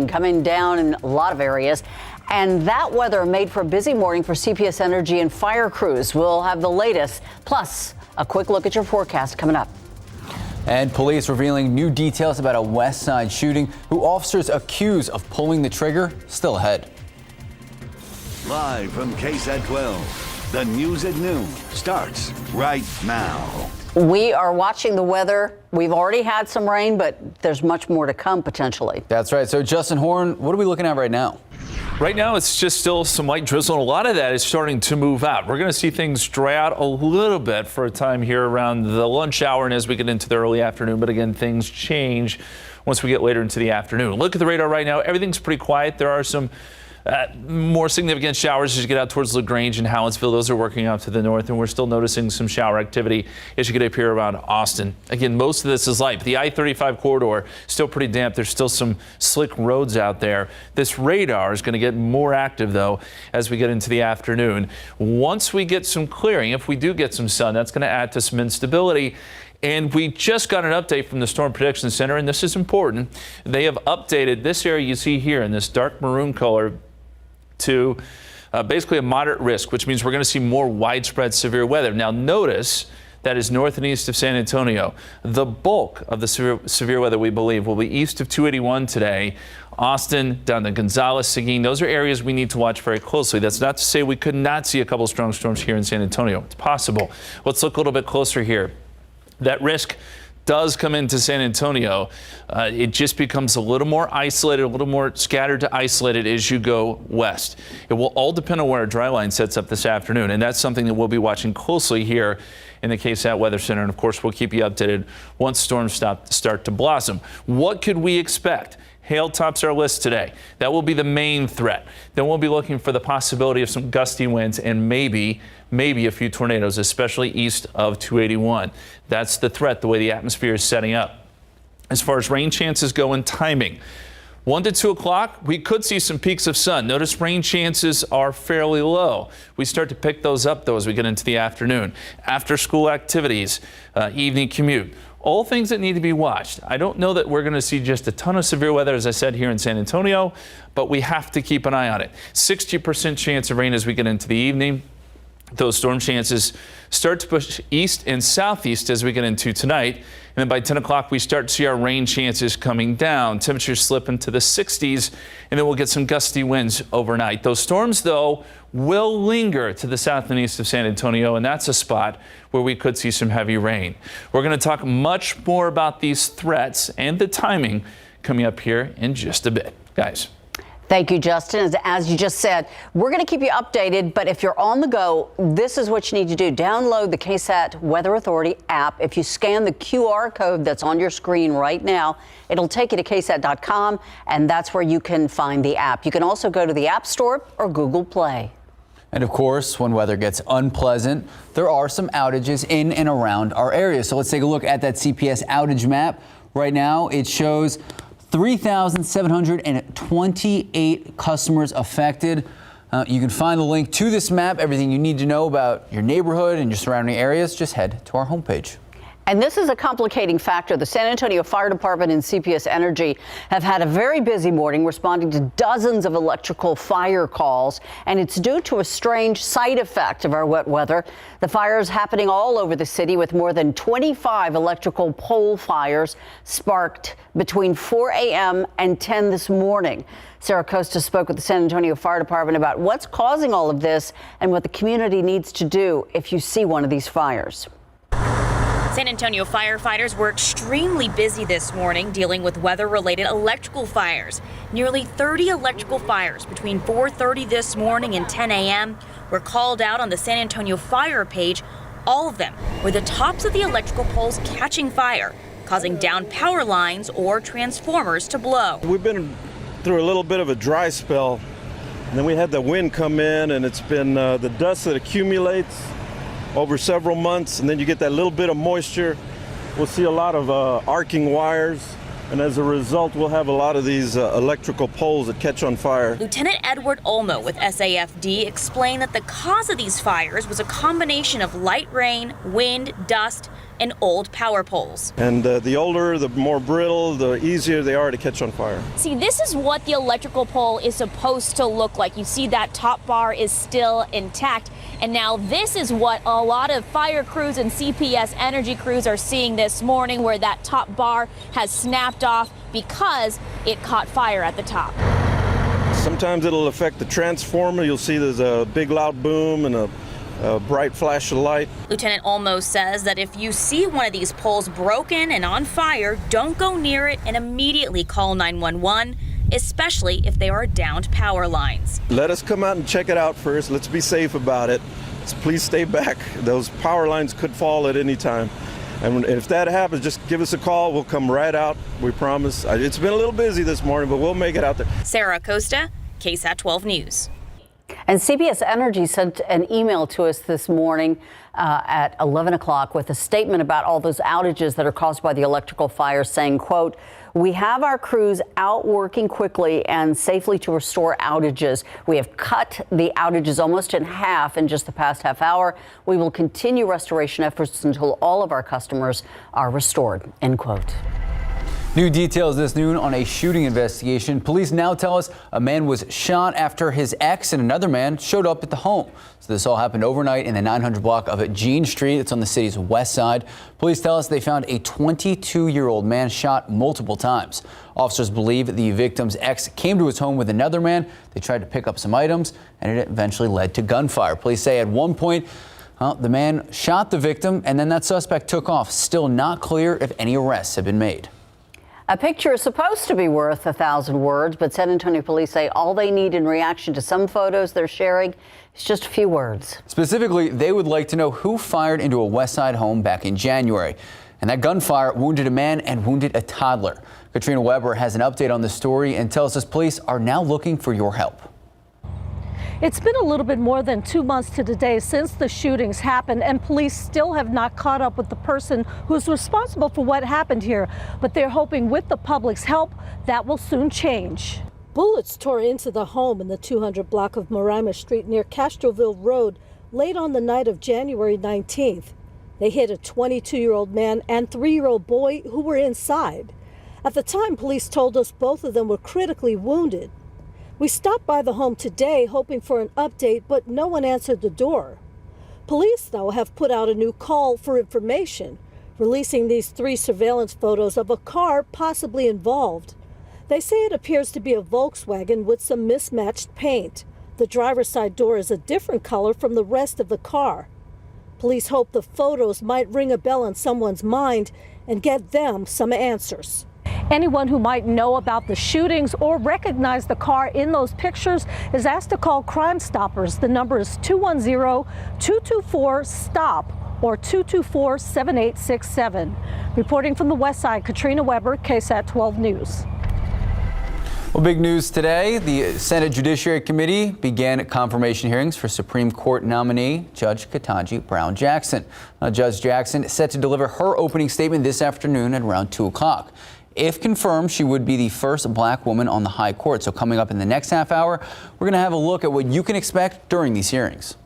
coming down in a lot of areas. And that weather made for a busy morning for CPS Energy and fire crews. We'll have the latest, plus a quick look at your forecast coming up. And police revealing new details about a West Side shooting, who officers accused of pulling the trigger still ahead. Live from KSAT 12, the news at noon starts right now. We are watching the weather. We've already had some rain, but there's much more to come potentially. That's right. So Justin Horn, what are we looking at right now? Right now, it's just still some light drizzle, and a lot of that is starting to move out. We're going to see things dry out a little bit for a time here around the lunch hour and as we get into the early afternoon. But again, things change once we get later into the afternoon. Look at the radar right now. Everything's pretty quiet. There are some more significant showers as you get out towards LaGrange and Hallettsville. Those are working out to the north, and we're still noticing some shower activity as you get up here around Austin. Again, most of this is light. The I-35 corridor still pretty damp. There's still some slick roads out there. This radar is going to get more active, though, as we get into the afternoon. Once we get some clearing, if we do get some sun, that's going to add to some instability. And we just got an update from the Storm Prediction Center, and this is important. They have updated this area you see here in this dark maroon color to basically a moderate risk, which means we're going to see more widespread severe weather. Now notice that is north and east of San Antonio. The bulk of the severe weather, we believe, will be east of 281 today. Austin, down to Gonzales, Seguin, those are areas we need to watch very closely. That's not to say we could not see a couple strong storms here in San Antonio. It's possible. Let's look a little bit closer here. That risk does come into San Antonio. It just becomes a little more isolated, a little more scattered to isolated as you go west. It will all depend on where a dry line sets up this afternoon, and that's something that we'll be watching closely here in the KSAT Weather Center. And of course, we'll keep you updated once storms start to blossom. What could we expect? Hail tops our list today. That will be the main threat. Then we'll be looking for the possibility of some gusty winds and maybe a few tornadoes, especially east of 281. That's the threat, the way the atmosphere is setting up. As far as rain chances go and timing, 1 to 2 o'clock, we could see some peaks of sun. Notice rain chances are fairly low. We start to pick those up, though, as we get into the afternoon. After school activities, evening commute. All things that need to be watched. I don't know that we're going to see just a ton of severe weather, as I said, here in San Antonio, but we have to keep an eye on it. 60% chance of rain as we get into the evening. Those storm chances start to push east and southeast as we get into tonight. And then by 10 o'clock, we start to see our rain chances coming down. Temperatures slip into the 60s, and then we'll get some gusty winds overnight. Those storms, though, will linger to the south and east of San Antonio, and that's a spot where we could see some heavy rain. We're going to talk much more about these threats and the timing coming up here in just a bit. Guys. Thank you, Justin. As you just said, we're going to keep you updated, but if you're on the go, this is what you need to do. Download the KSAT Weather Authority app. If you scan the QR code that's on your screen right now, it'll take you to KSAT.com, and that's where you can find the app. You can also go to the App Store or Google Play. And of course, when weather gets unpleasant, there are some outages in and around our area. So let's take a look at that CPS outage map. Right now, it shows 3,728 customers affected. You can find the link to this map, everything you need to know about your neighborhood and your surrounding areas. Just head to our homepage. And this is a complicating factor. The San Antonio Fire Department and CPS Energy have had a very busy morning responding to dozens of electrical fire calls, and it's due to a strange side effect of our wet weather. The fires happening all over the city, with more than 25 electrical pole fires sparked between 4 a.m. and 10 this morning. Sarah Costa spoke with the San Antonio Fire Department about what's causing all of this and what the community needs to do if you see one of these fires. San Antonio firefighters were extremely busy this morning dealing with weather-related electrical fires. Nearly 30 electrical fires between 4:30 this morning and 10 a.m. were called out on the San Antonio Fire page. All of them were the tops of the electrical poles catching fire, causing down power lines or transformers to blow. We've been through a little bit of a dry spell, and then we had the wind come in, and it's been the dust that accumulates over several months, and then you get that little bit of moisture. We'll see a lot of arcing wires, and as a result, we'll have a lot of these electrical poles that catch on fire. Lieutenant Edward Olmo with SAFD explained that the cause of these fires was a combination of light rain, wind, dust, and old power poles. And the older, the more brittle, the easier they are to catch on fire. See, this is what the electrical pole is supposed to look like. You see that top bar is still intact. And now this is what a lot of fire crews and CPS Energy crews are seeing this morning, where that top bar has snapped off because it caught fire at the top. Sometimes it'll affect the transformer. You'll see there's a big loud boom and a bright flash of light. Lieutenant Olmos says that if you see one of these poles broken and on fire, don't go near it and immediately call 911, especially if there are downed power lines. Let us come out and check it out first. Let's be safe about it. Please stay back. Those power lines could fall at any time. And if that happens, just give us a call. We'll come right out. We promise. It's been a little busy this morning, but we'll make it out there. Sarah Acosta, KSAT 12 News. And CPS Energy sent an email to us this morning at 11 o'clock with a statement about all those outages that are caused by the electrical fire, saying, quote, "We have our crews out working quickly and safely to restore outages. We have cut the outages almost in half in just the past half hour. We will continue restoration efforts until all of our customers are restored," end quote. New details this noon on a shooting investigation. Police now tell us a man was shot after his ex and another man showed up at the home. So this all happened overnight in the 900 block of Jean Street. It's on the city's west side. Police tell us they found a 22-year-old man shot multiple times. Officers believe the victim's ex came to his home with another man. They tried to pick up some items, and it eventually led to gunfire. Police say at one point, the man shot the victim, and then that suspect took off. Still not clear if any arrests have been made. A picture is supposed to be worth 1,000 words, but San Antonio police say all they need in reaction to some photos they're sharing is just a few words. Specifically, they would like to know who fired into a West Side home back in January. And that gunfire wounded a man and wounded a toddler. Katrina Weber has an update on the story and tells us police are now looking for your help. It's been a little bit more than 2 months to the day since the shootings happened, and police still have not caught up with the person who's responsible for what happened here. But they're hoping with the public's help, that will soon change. Bullets tore into the home in the 200 block of Moraima Street near Castroville Road late on the night of January 19th. They hit a 22-year-old man and 3-year-old boy who were inside. At the time, police told us both of them were critically wounded. We stopped by the home today hoping for an update, but no one answered the door. Police, though, have put out a new call for information, releasing these 3 surveillance photos of a car possibly involved. They say it appears to be a Volkswagen with some mismatched paint. The driver's side door is a different color from the rest of the car. Police hope the photos might ring a bell in someone's mind and get them some answers. Anyone who might know about the shootings or recognize the car in those pictures is asked to call Crime Stoppers. The number is 210-224-STOP or 224-7867. Reporting from the West Side, Katrina Weber, KSAT 12 News. Well, big news today. The Senate Judiciary Committee began confirmation hearings for Supreme Court nominee Judge Ketanji Brown Jackson. Judge Jackson is set to deliver her opening statement this afternoon at around 2 o'clock. If confirmed, she would be the first black woman on the high court. So coming up in the next half hour, we're going to have a look at what you can expect during these hearings.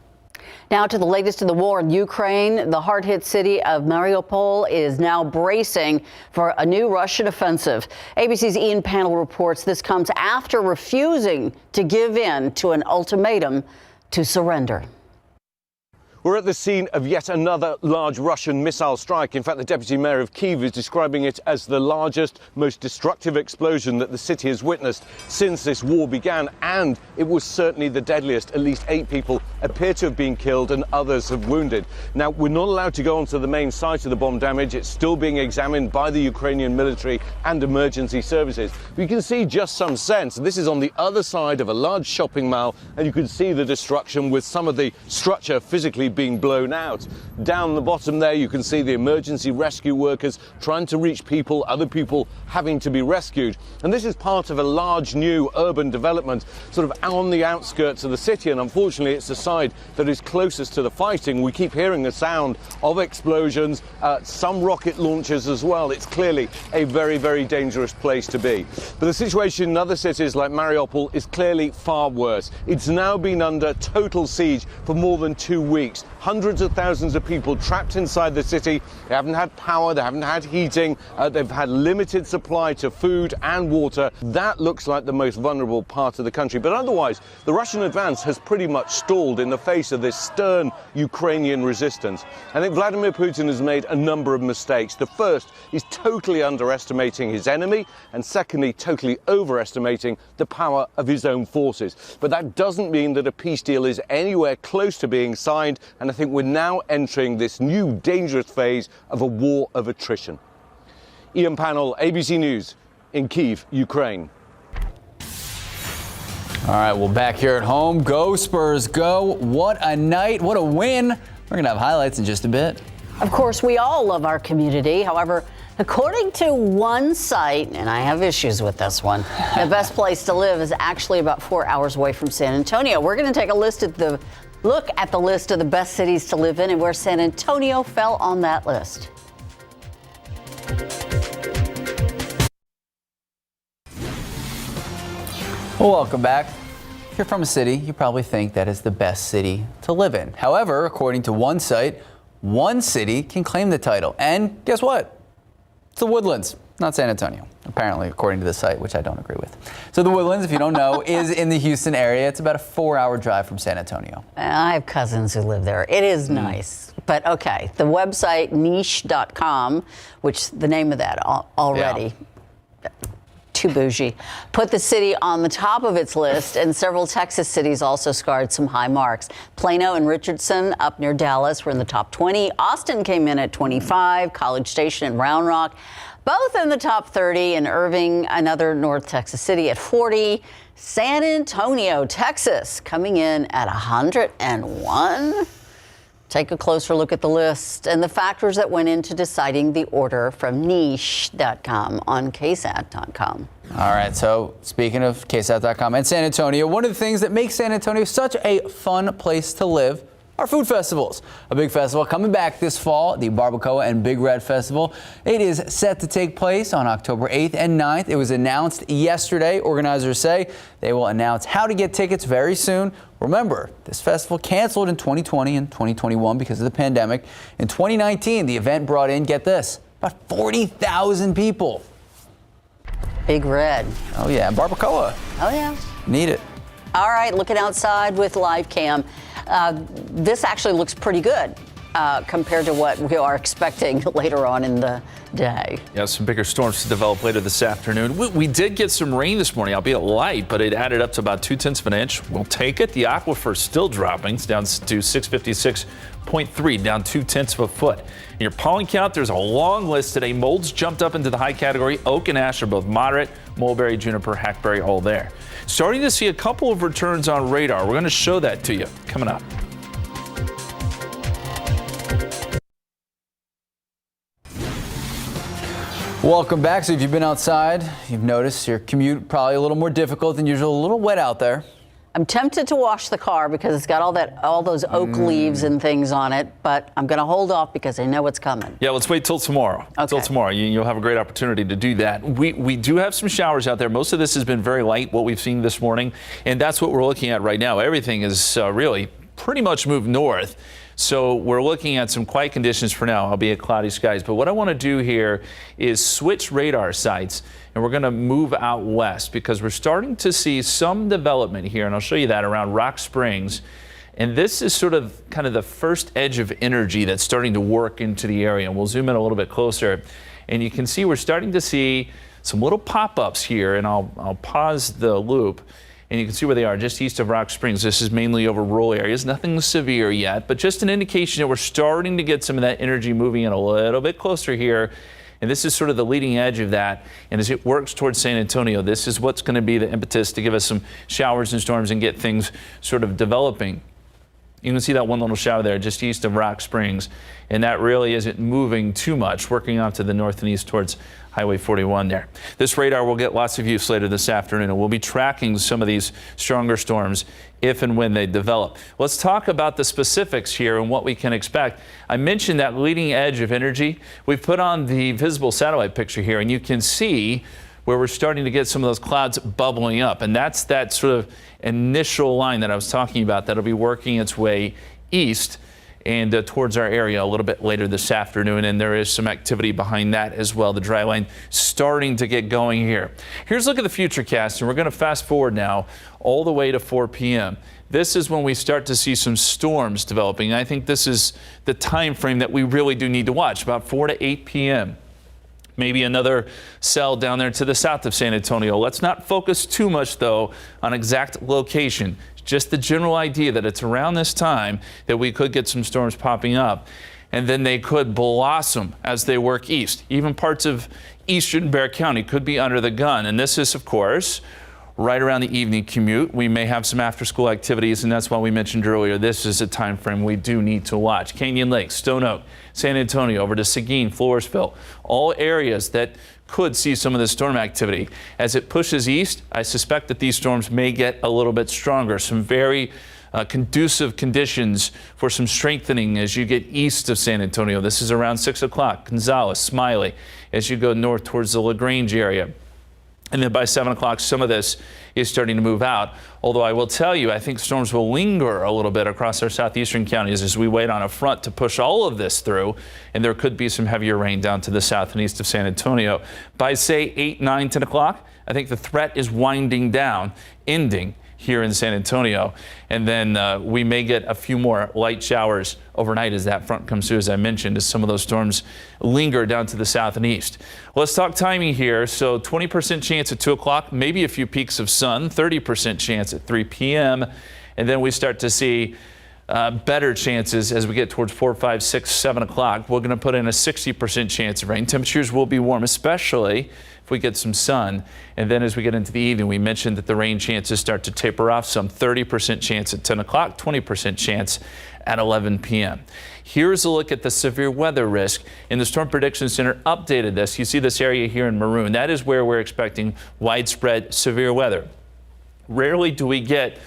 Now to the latest in the war in Ukraine. The hard-hit city of Mariupol is now bracing for a new Russian offensive. ABC's Ian Pannell reports this comes after refusing to give in to an ultimatum to surrender. We're at the scene of yet another large Russian missile strike. In fact, the deputy mayor of Kyiv is describing it as the largest, most destructive explosion that the city has witnessed since this war began. And it was certainly the deadliest. At least 8 people appear to have been killed and others have wounded. Now, we're not allowed to go onto the main site of the bomb damage. It's still being examined by the Ukrainian military and emergency services. But you can see just some sense. This is on the other side of a large shopping mall, and you can see the destruction with some of the structure physically being blown out. Down the bottom there, you can see the emergency rescue workers trying to reach people, other people having to be rescued. And this is part of a large new urban development sort of on the outskirts of the city, and unfortunately it's the side that is closest to the fighting. We keep hearing the sound of explosions, some rocket launches as well. It's clearly a very, very dangerous place to be. But the situation in other cities like Mariupol is clearly far worse. It's now been under total siege for more than 2 weeks. witnessed hundreds of thousands of people trapped inside the city. They haven't had power, they haven't had heating, they've had limited supply to food and water. That looks like the most vulnerable part of the country. But otherwise, the Russian advance has pretty much stalled in the face of this stern Ukrainian resistance. I think Vladimir Putin has made a number of mistakes. The first is totally underestimating his enemy, and secondly, totally overestimating the power of his own forces. But that doesn't mean that a peace deal is anywhere close to being signed, and I think we're now entering this new dangerous phase of a war of attrition. Ian Pannell, ABC News in Kyiv, Ukraine. All right, well, back here at home, go Spurs, go. What a night, what a win. We're going to have highlights in just a bit. Of course, we all love our community. However, according to one site, and I have issues with this one, the best place to live is actually about 4 hours away from San Antonio. We're going to take a look at the list of the best cities to live in and where San Antonio fell on that list. Well, welcome back. If you're from a city, you probably think that is the best city to live in. However, according to one site, one city can claim the title. And guess what? It's the Woodlands, not San Antonio, apparently, according to the site, which I don't agree with. So the Woodlands, if you don't know, is in the Houston area. It's about a 4-hour drive from San Antonio. I have cousins who live there. It is nice. But okay, the website niche.com, which the name of that already, too bougie, put the city on the top of its list, and several Texas cities also scored some high marks. Plano and Richardson up near Dallas were in the top 20. Austin came in at 25. College Station and Round Rock both in the top 30, and Irving, another North Texas city, at 40. San Antonio, Texas, coming in at 101. Take a closer look at the list and the factors that went into deciding the order from niche.com on KSAT.com. All right, so speaking of KSAT.com and San Antonio, one of the things that makes San Antonio such a fun place to live are food festivals. A big festival coming back this fall, the Barbacoa and Big Red Festival. It is set to take place on October 8th and 9th. It was announced yesterday. Organizers say they will announce how to get tickets very soon. Remember, this festival canceled in 2020 and 2021 because of the pandemic. In 2019, the event brought in, get this, about 40,000 people. Big Red. Oh yeah, Barbacoa. Oh yeah. Need it. All right, looking outside with live cam. This actually looks pretty good compared to what we are expecting later on in the day. Yeah, some bigger storms to develop later this afternoon. We did get some rain this morning, albeit light, but it added up to about 0.2 of an inch. We'll take it. The aquifer still dropping. It's down to 656.3, down 0.2 of a foot. In your pollen count, there's a long list today. Molds jumped up into the high category. Oak and ash are both moderate. Mulberry, juniper, hackberry, all there. Starting to see a couple of returns on radar. We're going to show that to you coming up. Welcome back. So if you've been outside, you've noticed your commute probably a little more difficult than usual, a little wet out there. I'm tempted to wash the car because it's got all those oak leaves and things on it, but I'm going to hold off because I know what's coming. Yeah, let's wait till tomorrow. Okay. Till tomorrow. You'll have a great opportunity to do that. We do have some showers out there. Most of this has been very light, what we've seen this morning, and that's what we're looking at right now. Everything is really pretty much moved north. So we're looking at some quiet conditions for now, albeit cloudy skies. But what I want to do here is switch radar sites, and we're going to move out west because we're starting to see some development here, and I'll show you that around Rock Springs. And this is sort of kind of the first edge of energy that's starting to work into the area. And we'll zoom in a little bit closer, and you can see we're starting to see some little pop-ups here, and I'll pause the loop. And you can see where they are, just east of Rock Springs. This is mainly over rural areas, nothing severe yet, but just an indication that we're starting to get some of that energy moving in a little bit closer here. And this is sort of the leading edge of that. And as it works towards San Antonio, this is what's going to be the impetus to give us some showers and storms and get things sort of developing. You can see that one little shower there just east of Rock Springs. And that really isn't moving too much, working off to the north and east towards Highway 41 there. This radar will get lots of use later this afternoon, and we'll be tracking some of these stronger storms if and when they develop. Let's talk about the specifics here and what we can expect. I mentioned that leading edge of energy. We've put on the visible satellite picture here, and you can see where we're starting to get some of those clouds bubbling up. And that's that sort of initial line that I was talking about that'll be working its way east. and towards our area a little bit later this afternoon, and there is some activity behind that as well. The dry line starting to get going here. Here's a look at the Futurecast, and we're going to fast forward now all the way to 4 p.m. This is when we start to see some storms developing. I think this is the time frame that we really do need to watch, about 4 to 8 p.m. Maybe another cell down there to the south of San Antonio. Let's not focus too much, though, on exact location. Just the general idea that it's around this time that we could get some storms popping up, and then they could blossom as they work east. Even parts of eastern Bexar County could be under the gun. And this is, of course, right around the evening commute. We may have some after-school activities, and that's why we mentioned earlier this is a time frame we do need to watch. Canyon Lake, Stone Oak, San Antonio, over to Seguin, Floresville, all areas that could see some of the storm activity. As it pushes east, I suspect that these storms may get a little bit stronger. Some very conducive conditions for some strengthening as you get east of San Antonio. This is around 6 o'clock. Gonzales, Smiley, as you go north towards the LaGrange area. And then by 7 o'clock, some of this is starting to move out. Although I will tell you, I think storms will linger a little bit across our southeastern counties as we wait on a front to push all of this through. And there could be some heavier rain down to the south and east of San Antonio. By, say, 8, 9, 10 o'clock, I think the threat is winding down, ending here in San Antonio. And then we may get a few more light showers overnight as that front comes through, as I mentioned, as some of those storms linger down to the south and east. Let's talk timing here. So 20% chance at 2 o'clock, maybe a few peaks of sun, 30% chance at 3 p.m. And then we start to see better chances as we get towards 4, 5, 6, 7 o'clock. We're going to put in a 60% chance of rain. Temperatures will be warm, especially if we get some sun. And then as we get into the evening, we mentioned that the rain chances start to taper off some. 30% chance at 10 o'clock, 20% chance at 11 p.m. Here's a look at the severe weather risk. And the Storm Prediction Center updated this. You see this area here in maroon. That is where we're expecting widespread severe weather. Rarely do we get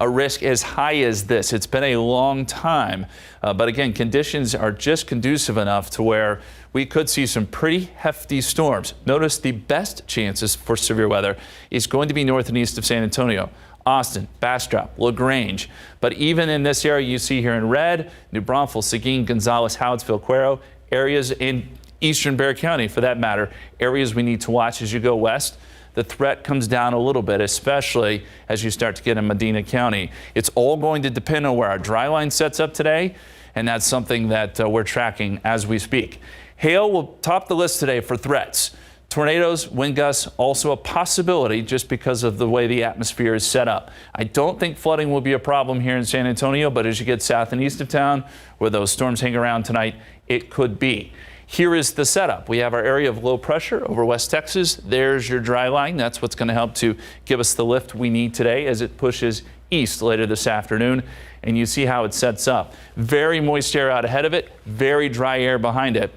a risk as high as this. It's been a long time. But again, conditions are just conducive enough to where we could see some pretty hefty storms. Notice the best chances for severe weather is going to be north and east of San Antonio. Austin, Bastrop, LaGrange. But even in this area you see here in red, New Braunfels, Seguin, Gonzales, Howardville, Cuero, areas in eastern Bexar County for that matter, areas we need to watch as you go west. The threat comes down a little bit, especially as you start to get in Medina County. It's all going to depend on where our dry line sets up today, and that's something that we're tracking as we speak. Hail will top the list today for threats. Tornadoes, wind gusts, also a possibility just because of the way the atmosphere is set up. I don't think flooding will be a problem here in San Antonio, but as you get south and east of town, where those storms hang around tonight, it could be. Here is the setup. We have our area of low pressure over West Texas. There's your dry line. That's what's going to help to give us the lift we need today as it pushes east later this afternoon. And you see how it sets up. Very moist air out ahead of it, very dry air behind it.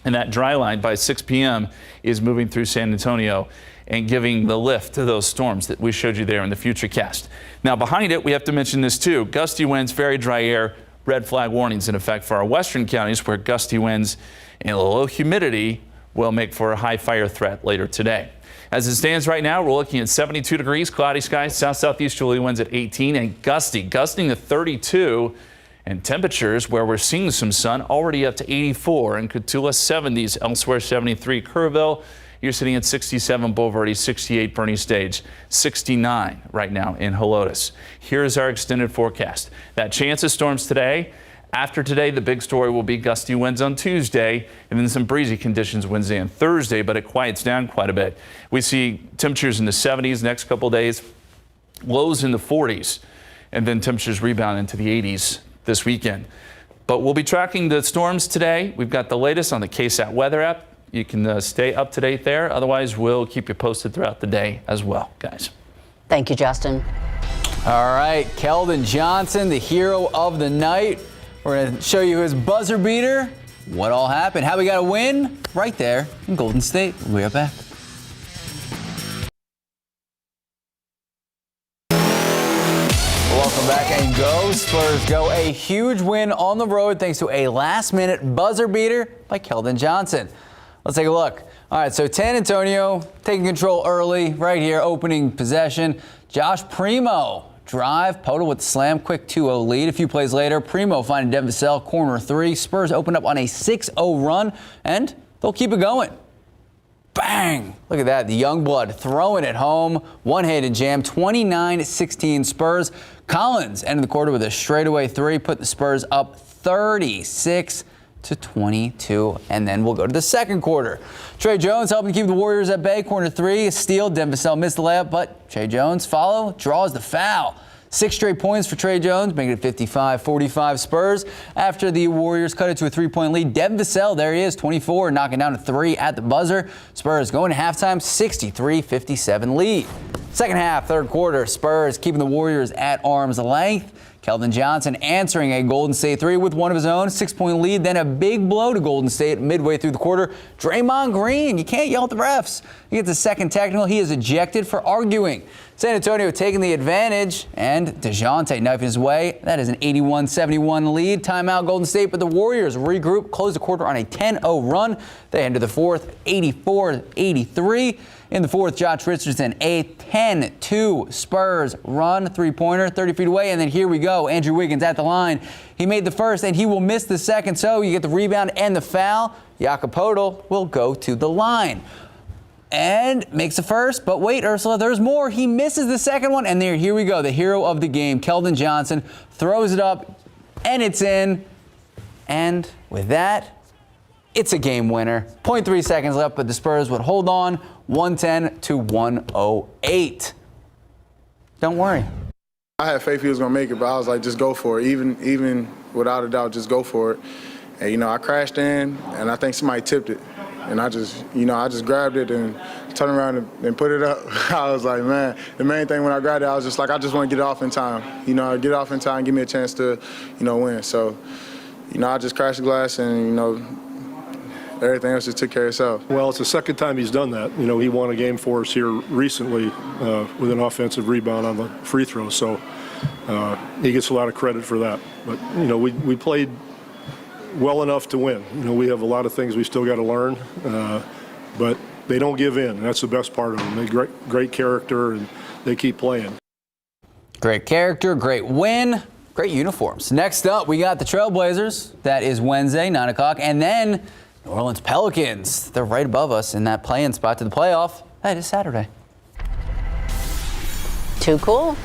And that dry line by 6 p.m. is moving through San Antonio and giving the lift to those storms that we showed you there in the Futurecast. Now behind it, we have to mention this too. Gusty winds, very dry air, red flag warnings in effect for our western counties where gusty winds and low humidity will make for a high fire threat later today. As it stands right now, we're looking at 72 degrees, cloudy skies, south-southeasterly winds at 18 and gusting to 32. And temperatures where we're seeing some sun already up to 84 in Cotulla, 70s elsewhere, 73 Kerrville. You're sitting at 67 Boulevardy, 68 Bernie Stage, 69 right now in Helotes. Here's our extended forecast. That chance of storms today. After today, the big story will be gusty winds on Tuesday and then some breezy conditions Wednesday and Thursday, but it quiets down quite a bit. We see temperatures in the 70s next couple days, lows in the 40s, and then temperatures rebound into the 80s this weekend. But we'll be tracking the storms today. We've got the latest on the KSAT weather app. You can stay up to date there. Otherwise, we'll keep you posted throughout the day as well, guys. Thank you, Justin. All right, Keldon Johnson, the hero of the night. We're going to show you his buzzer beater. What all happened? How we got a win? Right there in Golden State. We'll be right back. Welcome back, and go Spurs go. A huge win on the road thanks to a last-minute buzzer beater by Keldon Johnson. Let's take a look. All right, so San Antonio taking control early right here, opening possession. Josh Primo drive. Poto with the slam, quick 2-0 lead. A few plays later, Primo finding Devin Vassell, corner 3. Spurs open up on a 6-0 run, and they'll keep it going. Bang! Look at that. The young blood throwing it home. One-handed jam, 29-16 Spurs. Collins ended the quarter with a straightaway 3, put the Spurs up 36-22. And then we'll go to the second quarter. Trey Jones helping keep the Warriors at bay. Corner 3, a steal. Devin Vassell missed the layup, but Trey Jones draws the foul. 6 straight points for Trey Jones, making it 55-45 Spurs. After the Warriors cut it to a 3-point lead, Devin Vassell, there he is, 24, knocking down a 3 at the buzzer. Spurs going to halftime, 63-57 lead. Second half, third quarter, Spurs keeping the Warriors at arm's length. Keldon Johnson answering a Golden State 3 with one of his own, 6-point lead, then a big blow to Golden State midway through the quarter. Draymond Green, you can't yell at the refs. He gets a second technical. He is ejected for arguing. San Antonio taking the advantage, and DeJounte knifing his way. That is an 81-71 lead. Timeout Golden State, but the Warriors regroup, close the quarter on a 10-0 run. They enter the fourth 84-83. In the fourth, Josh Richardson, a 10-2 Spurs run, 3-pointer, 30 feet away. And then here we go. Andrew Wiggins at the line. He made the first, and he will miss the second. So you get the rebound and the foul. Jakob Poeltl will go to the line and makes the first. But wait, Ursula, there's more. He misses the second one. And here we go. The hero of the game, Keldon Johnson, throws it up, and it's in. And with that, it's a game winner. 0.3 seconds left, but the Spurs would hold on, 110-108. Don't worry. I had faith he was going to make it, but I was like, just go for it. Even without a doubt, just go for it. And, I crashed in, and I think somebody tipped it. And I just grabbed it and turned around and put it up. I was like, man, the main thing when I grabbed it, I was just like, I just want to get it off in time. Get off in time, give me a chance to, win. So, I just crashed the glass and, everything else just took care of itself. Well, it's the second time he's done that. He won a game for us here recently with an offensive rebound on the free throw. So he gets a lot of credit for that. But, we played well enough to win. We have a lot of things we still got to learn, but they don't give in. And that's the best part of them. They great character, and they keep playing. Great character, great win, great uniforms. Next up, we got the Trailblazers. That is Wednesday, 9 o'clock. And then New Orleans Pelicans. They're right above us in that play-in spot to the playoff. That is Saturday. Too cool.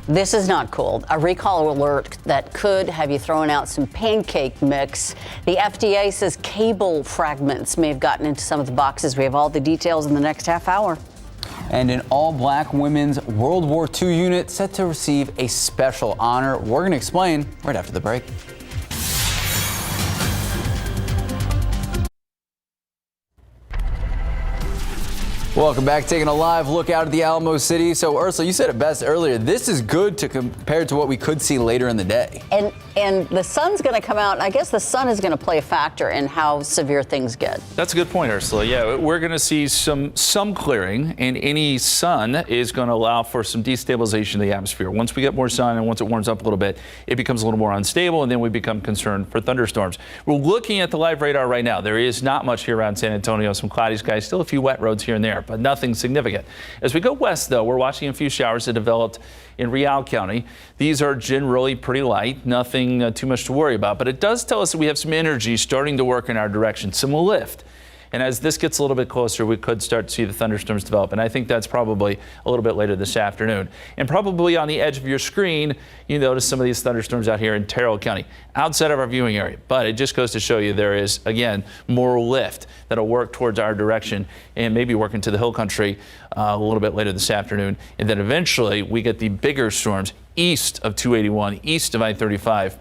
This is not cool. A recall alert that could have you throwing out some pancake mix. The FDA says cable fragments may have gotten into some of the boxes. We have all the details in the next half hour. And an all-black women's World War II unit set to receive a special honor. We're going to explain right after the break. Welcome back. Taking a live look out at the Alamo City. So, Ursula, you said it best earlier. This is good compared to what we could see later in the day. And the sun's going to come out. I guess the sun is going to play a factor in how severe things get. That's a good point, Ursula. Yeah, we're going to see some clearing, and any sun is going to allow for some destabilization of the atmosphere. Once we get more sun and once it warms up a little bit, it becomes a little more unstable, and then we become concerned for thunderstorms. We're looking at the live radar right now. There is not much here around San Antonio. Some cloudy skies, still a few wet roads here and there, but nothing significant. As we go west, though, we're watching a few showers that developed in Real County. These are generally pretty light, nothing too much to worry about, but it does tell us that we have some energy starting to work in our direction, some lift. And as this gets a little bit closer, we could start to see the thunderstorms develop. And I think that's probably a little bit later this afternoon. And probably on the edge of your screen, you notice some of these thunderstorms out here in Terrell County, outside of our viewing area. But it just goes to show you there is, again, more lift that'll work towards our direction and maybe work into the hill country a little bit later this afternoon. And then eventually we get the bigger storms east of 281, east of I-35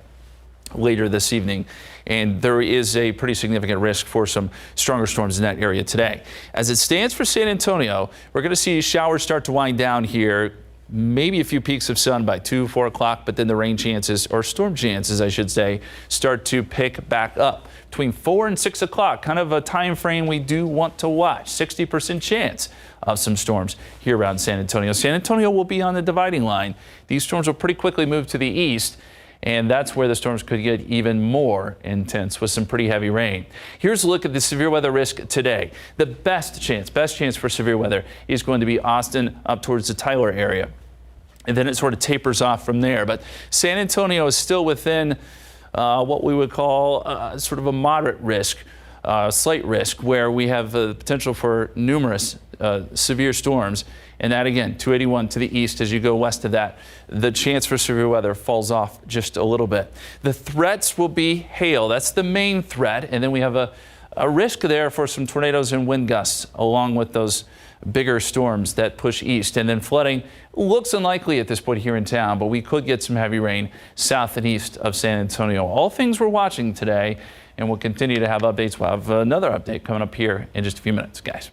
later this evening. And there is a pretty significant risk for some stronger storms in that area today. As it stands for San Antonio, we're going to see showers start to wind down here, maybe a few peaks of sun by 2, 4 o'clock, but then the rain chances, or storm chances, I should say, start to pick back up. Between 4 and 6 o'clock, kind of a time frame we do want to watch. 60% chance of some storms here around San Antonio. San Antonio will be on the dividing line. These storms will pretty quickly move to the east, and that's where the storms could get even more intense with some pretty heavy rain. Here's a look at the severe weather risk today. The best chance for severe weather is going to be Austin up towards the Tyler area. and then it sort of tapers off from there. But San Antonio is still within what we would call sort of a moderate risk, slight risk, where we have the potential for numerous severe storms. And that, again, 281 to the east. As you go west of that, the chance for severe weather falls off just a little bit. The threats will be hail. That's the main threat. And then we have a risk there for some tornadoes and wind gusts along with those bigger storms that push east. And then flooding looks unlikely at this point here in town, but we could get some heavy rain south and east of San Antonio. All things we're watching today, and we'll continue to have updates. We'll have another update coming up here in just a few minutes, guys.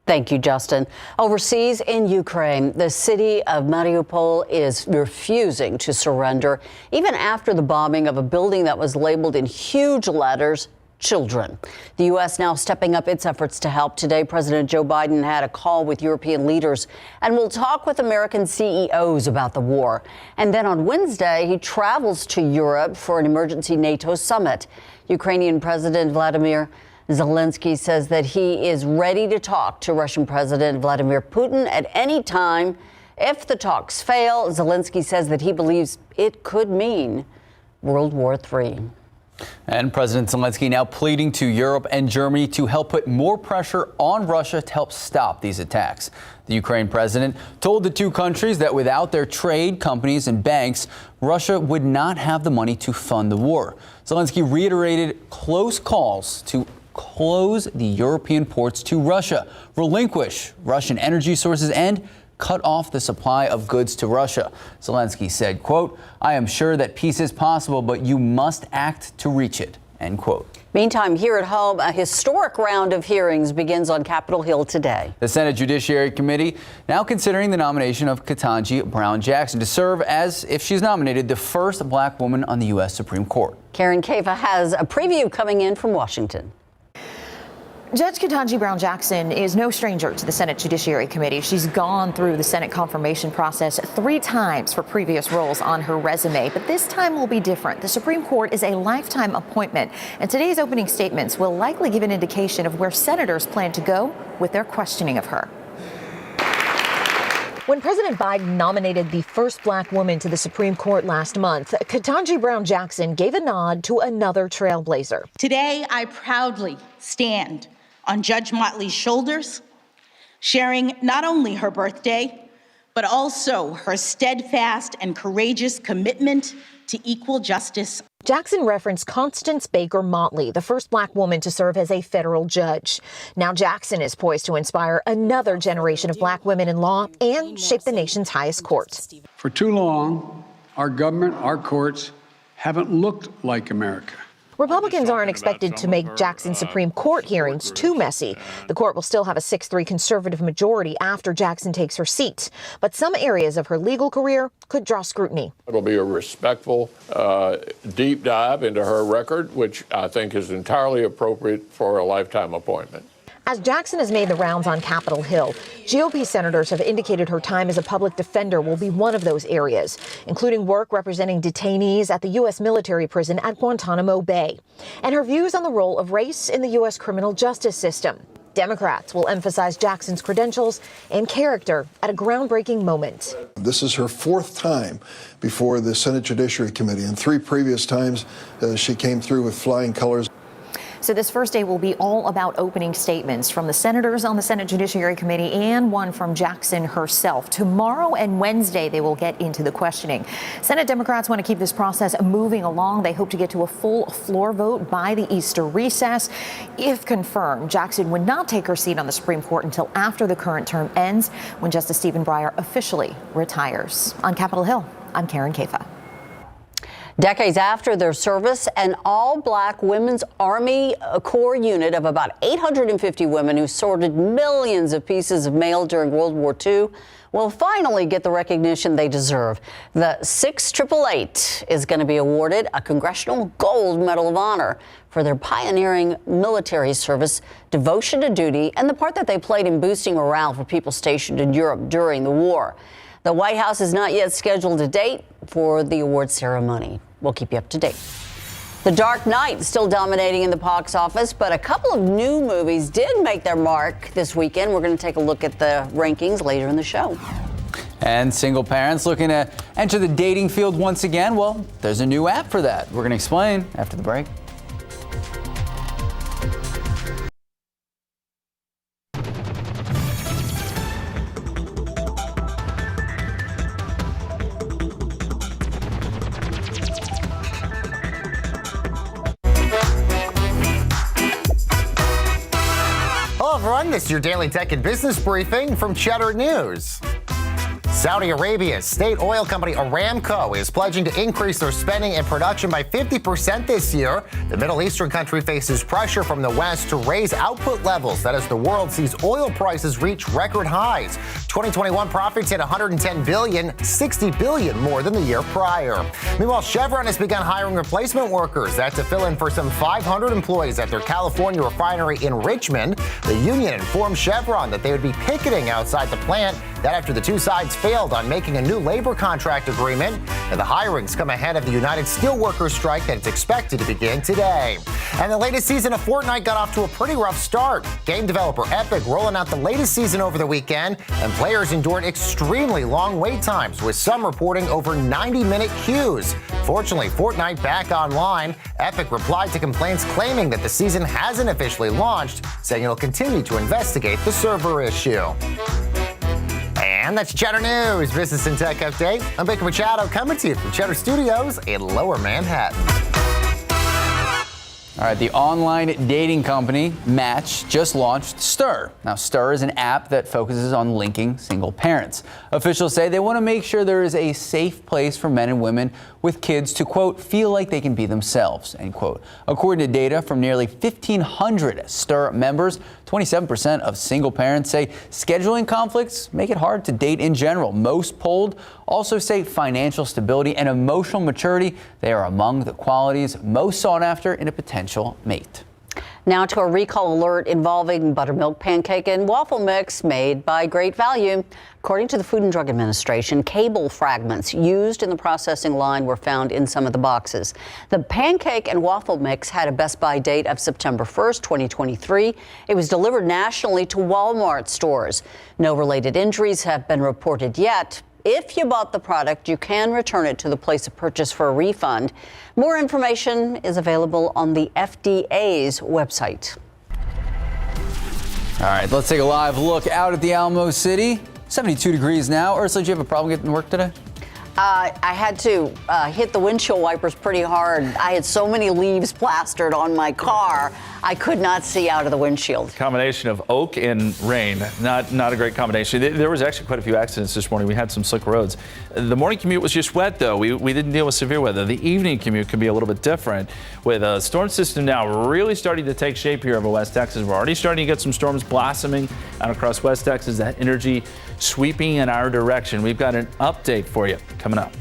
Thank you, Justin. Overseas in Ukraine, the city of Mariupol is refusing to surrender, even after the bombing of a building that was labeled in huge letters, children. The U.S. now stepping up its efforts to help. Today, President Joe Biden had a call with European leaders and will talk with American CEOs about the war. And then on Wednesday, he travels to Europe for an emergency NATO summit. Ukrainian President Vladimir Zelensky says that he is ready to talk to Russian President Vladimir Putin at any time. If the talks fail, Zelensky says that he believes it could mean World War III. And President Zelensky now pleading to Europe and Germany to help put more pressure on Russia to help stop these attacks. The Ukraine president told the two countries that without their trade, companies and banks, Russia would not have the money to fund the war. Zelensky reiterated close calls to close the European ports to Russia, relinquish Russian energy sources, and cut off the supply of goods to Russia. Zelensky said, quote, "I am sure that peace is possible, but you must act to reach it," end quote. Meantime, here at home, a historic round of hearings begins on Capitol Hill today. The Senate Judiciary Committee now considering the nomination of Ketanji Brown Jackson to serve as, if she's nominated, the first black woman on the U.S. Supreme Court. Karen Caifa has a preview coming in from Washington. Judge Ketanji Brown Jackson is no stranger to the Senate Judiciary Committee. She's gone through the Senate confirmation process 3 times for previous roles on her resume, but this time will be different. The Supreme Court is a lifetime appointment, and today's opening statements will likely give an indication of where senators plan to go with their questioning of her. When President Biden nominated the first black woman to the Supreme Court last month, Ketanji Brown Jackson gave a nod to another trailblazer. Today, I proudly stand on Judge Motley's shoulders, sharing not only her birthday, but also her steadfast and courageous commitment to equal justice. Jackson referenced Constance Baker Motley, the first black woman to serve as a federal judge. Now Jackson is poised to inspire another generation of black women in law and shape the nation's highest court. For too long, our government, our courts haven't looked like America. Republicans aren't expected to make Jackson's Supreme Court hearings too messy. The court will still have a 6-3 conservative majority after Jackson takes her seat. But some areas of her legal career could draw scrutiny. It'll be a respectful, deep dive into her record, which I think is entirely appropriate for a lifetime appointment. As Jackson has made the rounds on Capitol Hill, GOP senators have indicated her time as a public defender will be one of those areas, including work representing detainees at the U.S. military prison at Guantanamo Bay, and her views on the role of race in the U.S. criminal justice system. Democrats will emphasize Jackson's credentials and character at a groundbreaking moment. This is her 4th time before the Senate Judiciary Committee, and 3 previous times she came through with flying colors. So this first day will be all about opening statements from the senators on the Senate Judiciary Committee and one from Jackson herself. Tomorrow and Wednesday, they will get into the questioning. Senate Democrats want to keep this process moving along. They hope to get to a full floor vote by the Easter recess. If confirmed, Jackson would not take her seat on the Supreme Court until after the current term ends, when Justice Stephen Breyer officially retires. On Capitol Hill, I'm Karen Caifa. Decades after their service, an all-black Women's Army Corps unit of about 850 women who sorted millions of pieces of mail during World War II will finally get the recognition they deserve. The 6888 is going to be awarded a Congressional Gold Medal of Honor for their pioneering military service, devotion to duty, and the part that they played in boosting morale for people stationed in Europe during the war. The White House has not yet scheduled a date for the award ceremony. We'll keep you up to date. The Dark Knight still dominating in the box office, but a couple of new movies did make their mark this weekend. We're going to take a look at the rankings later in the show. And single parents looking to enter the dating field once again? Well, there's a new app for that. We're going to explain after the break. Hello everyone, this is your daily tech and business briefing from Cheddar News. Saudi Arabia's state oil company Aramco is pledging to increase their spending and production by 50% this year. The Middle Eastern country faces pressure from the West to raise output levels. That as the world sees oil prices reach record highs. 2021 profits hit $110 billion, 60 billion more than the year prior. Meanwhile, Chevron has begun hiring replacement workers. That's to fill in for some 500 employees at their California refinery in Richmond. The union informed Chevron that they would be picketing outside the plant. That after the two sides failed on making a new labor contract agreement. And the hirings come ahead of the United Steelworkers strike that is expected to begin today. And the latest season of Fortnite got off to a pretty rough start. Game developer Epic rolling out the latest season over the weekend, and players endured extremely long wait times, with some reporting over 90-minute queues. Fortunately, Fortnite back online. Epic replied to complaints claiming that the season hasn't officially launched, saying it'll continue to investigate the server issue. And that's Cheddar News, Business and Tech Update. I'm Baker Machado coming to you from Cheddar Studios in Lower Manhattan. All right, the online dating company Match just launched Stir. Now, Stir is an app that focuses on linking single parents. Officials say they want to make sure there is a safe place for men and women with kids to, quote, feel like they can be themselves, end quote. According to data from nearly 1,500 Stir members, 27% of single parents say scheduling conflicts make it hard to date in general. Most polled also say financial stability and emotional maturity, they are among the qualities most sought after in a potential mate. Now to a recall alert involving buttermilk pancake and waffle mix made by Great Value. According to the Food and Drug Administration, cable fragments used in the processing line were found in some of the boxes. The pancake and waffle mix had a Best By date of September 1st, 2023. It was delivered nationally to Walmart stores. No related injuries have been reported yet. If you bought the product, you can return it to the place of purchase for a refund. More information is available on the FDA's website. All right, let's take a live look out at the Alamo City. 72 degrees now. Ursula, did you have a problem getting to work today? I had to hit the windshield wipers pretty hard. I had so many leaves plastered on my car, I could not see out of the windshield. Combination of oak and rain, not a great combination. There was actually quite a few accidents this morning. We had some slick roads. The morning commute was just wet, though. We didn't deal with severe weather. The evening commute can be a little bit different, with a storm system now really starting to take shape here over West Texas. We're already starting to get some storms blossoming out across West Texas. That energy sweeping in our direction. We've got an update for you coming up.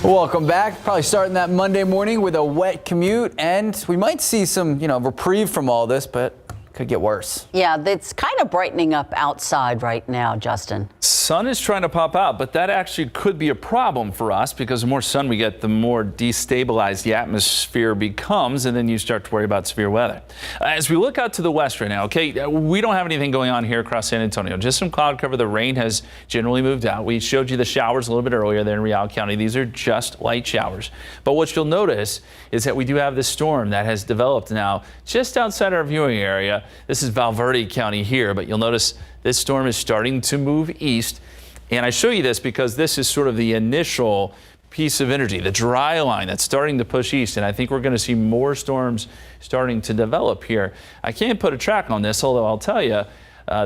Welcome back. Probably starting that Monday morning with a wet commute, and we might see some, reprieve from all this, but could get worse. Yeah, it's kind of brightening up outside right now, Justin. Sun is trying to pop out, but that actually could be a problem for us because the more sun we get, the more destabilized the atmosphere becomes, and then you start to worry about severe weather. As we look out to the west right now, okay, we don't have anything going on here across San Antonio. Just some cloud cover. The rain has generally moved out. We showed you the showers a little bit earlier there in Real County. These are just light showers. But what you'll notice is that we do have this storm that has developed now just outside our viewing area. This is Valverde County here, but you'll notice this storm is starting to move east. And I show you this because this is sort of the initial piece of energy, the dry line that's starting to push east. And I think we're going to see more storms starting to develop here. I can't put a track on this, although I'll tell you,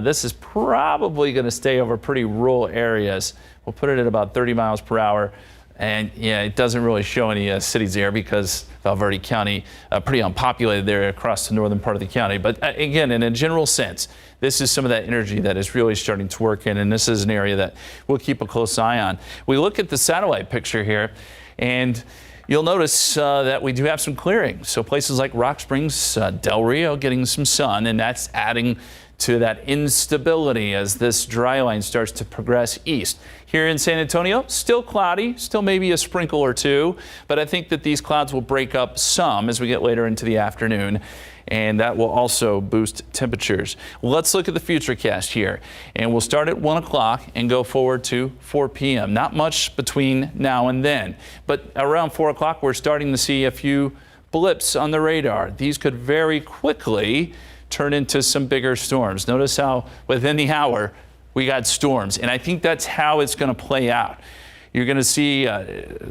this is probably going to stay over pretty rural areas. We'll put it at about 30 miles per hour. And yeah, it doesn't really show any cities there because Valverde County, pretty unpopulated there across the northern part of the county. But again, in a general sense, this is some of that energy that is really starting to work in, and this is an area that we'll keep a close eye on. We look at the satellite picture here, and you'll notice that we do have some clearing. So places like Rock Springs, Del Rio getting some sun, and that's adding to that instability as this dry line starts to progress east. Here in San Antonio, still cloudy, still maybe a sprinkle or two, but I think that these clouds will break up some as we get later into the afternoon, and that will also boost temperatures. Let's look at the FUTURECAST here, and we'll start at 1 o'clock and go forward to 4 p.m. Not much between now and then, but around 4 o'clock we're starting to see a few blips on the radar. These could very quickly turn into some bigger storms. Notice how within the hour we got storms, and I think that's how it's going to play out. You're going to see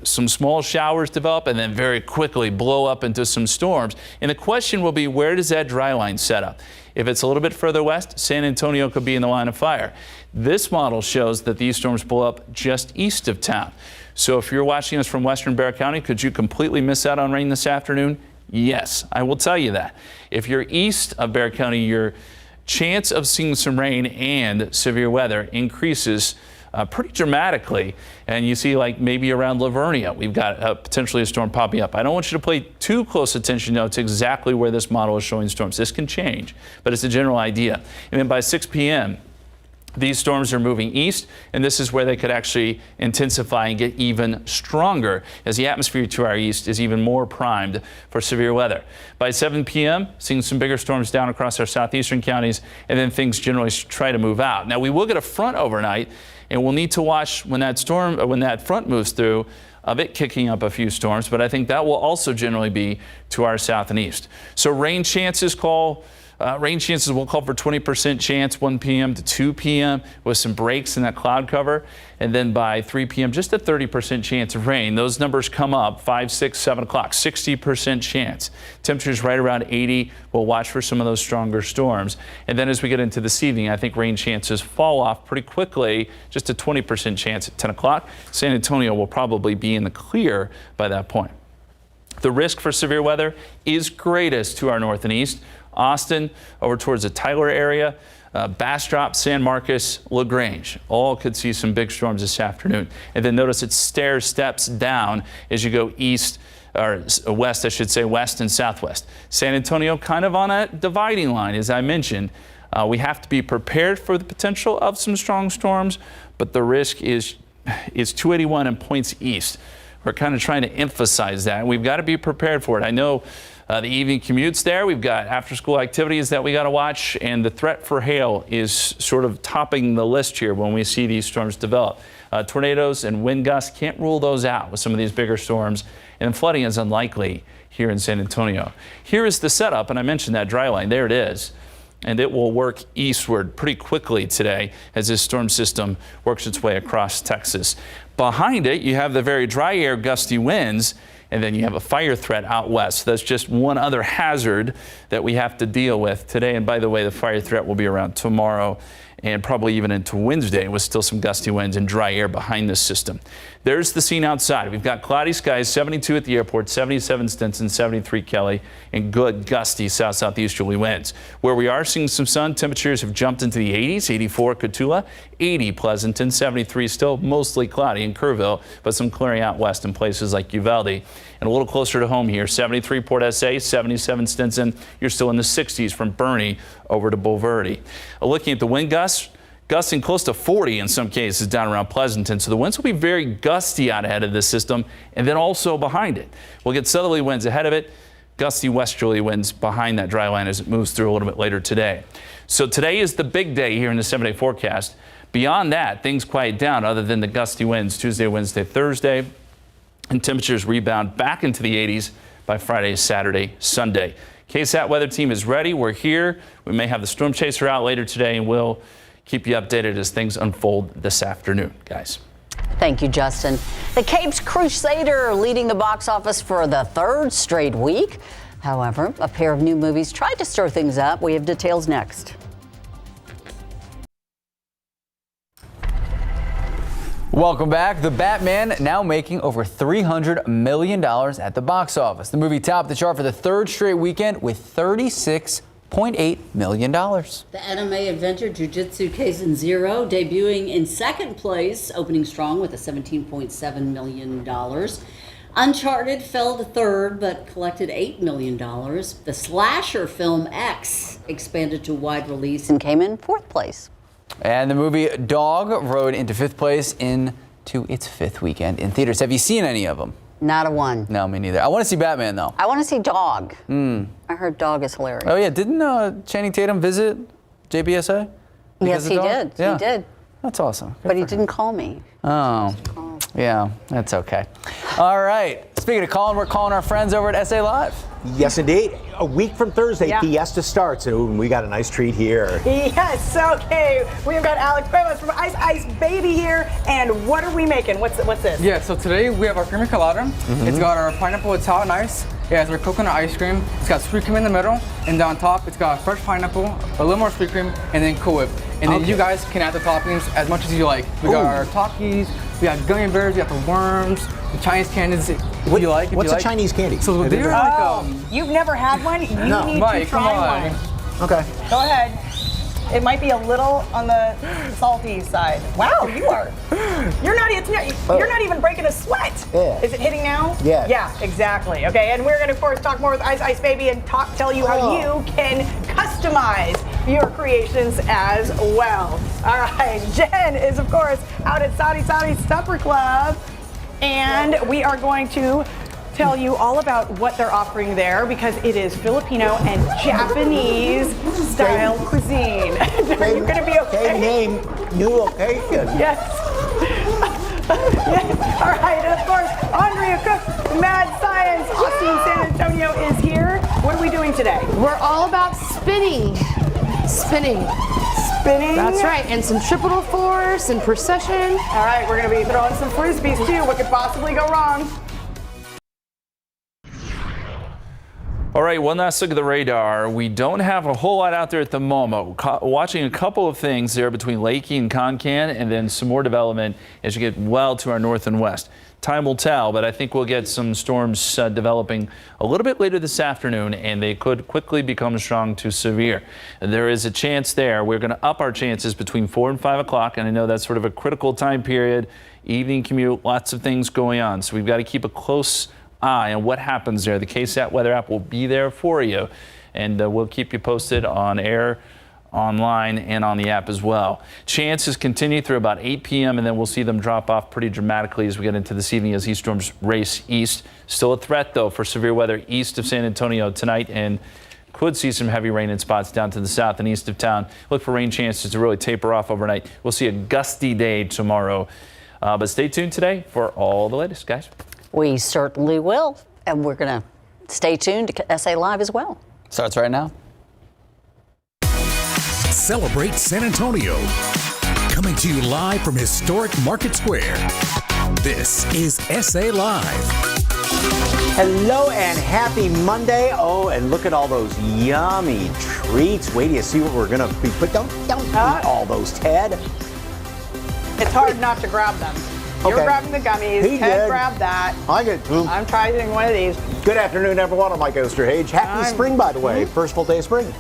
some small showers develop and then very quickly blow up into some storms. And the question will be, where does that dry line set up? If it's a little bit further west, San Antonio could be in the line of fire. This model shows that these storms blow up just east of town. So if you're watching us from western Bexar County, could you completely miss out on rain this afternoon? Yes, I will tell you that. If you're east of Bexar County, your chance of seeing some rain and severe weather increases pretty dramatically. And you see, like maybe around Livernia, we've got potentially a storm popping up. I don't want you to pay too close attention though to exactly where this model is showing storms. This can change, but it's a general idea. And then by 6 p.m., these storms are moving east, and this is where they could actually intensify and get even stronger as the atmosphere to our east is even more primed for severe weather. By 7 p.m., seeing some bigger storms down across our southeastern counties, and then things generally try to move out. Now, we will get a front overnight, and we'll need to watch when that front moves through of it kicking up a few storms, but I think that will also generally be to our south and east. So rain chances will call for 20% chance 1 p.m. to 2 p.m. with some breaks in that cloud cover. And then by 3 p.m., just a 30% chance of rain. Those numbers come up 5, 6, 7 o'clock, 60% chance. Temperatures right around 80. We'll watch for some of those stronger storms. And then as we get into this evening, I think rain chances fall off pretty quickly, just a 20% chance at 10 o'clock. San Antonio will probably be in the clear by that point. The risk for severe weather is greatest to our north and east. Austin over towards the Tyler area, Bastrop, San Marcos, LaGrange, all could see some big storms this afternoon. And then notice it steps down as you go east, or west, I should say, west and southwest. San Antonio kind of on a dividing line, as I mentioned. We have to be prepared for the potential of some strong storms, but the risk is 281 and points east. We're kind of trying to emphasize that. We've got to be prepared for it. I know the evening commutes there. We've got after-school activities that we got to watch, and the threat for hail is sort of topping the list here when we see these storms develop. Tornadoes and wind gusts, can't rule those out with some of these bigger storms, and flooding is unlikely here in San Antonio. Here is the setup, and I mentioned that dry line. There it is. And it will work eastward pretty quickly today as this storm system works its way across Texas. Behind it, you have the very dry air, gusty winds, and then you have a fire threat out west. That's just one other hazard that we have to deal with today. And by the way, the fire threat will be around tomorrow and probably even into Wednesday with still some gusty winds and dry air behind this system. There's the scene outside. We've got cloudy skies, 72 at the airport, 77 Stinson, 73 Kelly, and good gusty south-southeasterly winds. Where we are seeing some sun, temperatures have jumped into the 80s, 84 Cotulla, 80 Pleasanton, 73 still mostly cloudy in Kerrville, but some clearing out west in places like Uvalde. And a little closer to home here, 73 Port SA, 77 Stinson. You're still in the 60s from Bernie over to Bulverde. Looking at the wind gusts, gusting close to 40 in some cases down around Pleasanton. So the winds will be very gusty out ahead of this system and then also behind it. We'll get southerly winds ahead of it, gusty westerly winds behind that dry line as it moves through a little bit later today. So today is the big day here in the 7-day forecast. Beyond that, things quiet down other than the gusty winds Tuesday, Wednesday, Thursday, and temperatures rebound back into the 80s by Friday, Saturday, Sunday. KSAT weather team is ready. We're here. We may have the storm chaser out later today, and we'll keep you updated as things unfold this afternoon, guys. Thank you, Justin. The Capes Crusader leading the box office for the third straight week. However, a pair of new movies tried to stir things up. We have details next. Welcome back. The Batman now making over $300 million at the box office. The movie topped the chart for the third straight weekend with $36.8 million. The anime adventure Jujutsu Kaisen Zero debuting in second place, opening strong with a $17.7 million. Uncharted fell to third but collected $8 million. The slasher film X expanded to wide release and came in fourth place. And the movie Dog rode into fifth place into its fifth weekend in theaters. Have you seen any of them? Not a one. No, me neither. I want to see Batman, though. I want to see Dog. I heard Dog is hilarious. Oh, yeah. Didn't Channing Tatum visit JBSA? Yes, he did. Yeah. He did. That's awesome. But he didn't call me. Oh, yeah, that's okay. All right. Speaking of calling, we're calling our friends over at SA Live. Yes, indeed. A week from Thursday, Fiesta starts, and we got a nice treat here. Yes, okay. We've got Alex Cuevas from Ice Ice Baby here, and what are we making? What's this? Yeah, so today we have our creamy colada. It's got our pineapple Italian ice. It has our coconut ice cream. It's got sweet cream in the middle, and down top it's got fresh pineapple, a little more sweet cream, and then Cool Whip. And then you guys can add the toppings as much as you like. We got our Takis, we got gummy bears, we got the worms, the Chinese candies. If you like. What's a Chinese candy? So they're like you've never had one? You need Mike, to try one. Okay. Go ahead. It might be a little on the salty side. Wow, you're not even breaking a sweat. Yeah. Is it hitting now? Yeah. Yeah, exactly. Okay, and we're going to, of course, talk more with Ice Ice Baby and tell you how you can customize your creations as well. All right, Jen is, of course, out at Saudi Supper Club, and we are going to tell you all about what they're offering there because it is Filipino and Japanese style cuisine. Are you going to be okay? Same name, new location. Yes. Yes. All right, and of course, Andrea Cook, Mad Science, Austin San Antonio is here. What are we doing today? We're all about spinning. Spinning. That's right, and some triple force and procession. All right, we're going to be throwing some frisbees too. What could possibly go wrong? All right, one last look at the radar. We don't have a whole lot out there at the moment. Watching a couple of things there between Lakey and Concan, and then some more development as you get well to our north and west. Time will tell, but I think we'll get some storms developing a little bit later this afternoon, and they could quickly become strong to severe. There is a chance there. We're going to up our chances between 4 and 5 o'clock, and I know that's sort of a critical time period. Evening commute, lots of things going on, so we've got to keep a close eye on what happens there. The KSAT weather app will be there for you, and we'll keep you posted on air, online, and on the app as well. Chances continue through about 8 p.m. and then we'll see them drop off pretty dramatically as we get into this evening as these storms race east. Still a threat though for severe weather east of San Antonio tonight, and could see some heavy rain in spots down to the south and east of town. Look for rain chances to really taper off overnight. We'll see a gusty day tomorrow, but stay tuned today for all the latest, guys. We certainly will, and we're going to stay tuned to SA Live as well. Starts right now. Celebrate San Antonio. Coming to you live from historic Market Square. This is SA Live. Hello and happy Monday. Oh, and look at all those yummy treats. Wait till you see what we're going to be put. Don't eat all those, Ted. It's hard not to grab them. You're grabbing the gummies. Ted grabbed that. I get two. I'm trying one of these. Good afternoon, everyone. I'm Mike Osterhage. Happy spring, by the way. First full day of spring.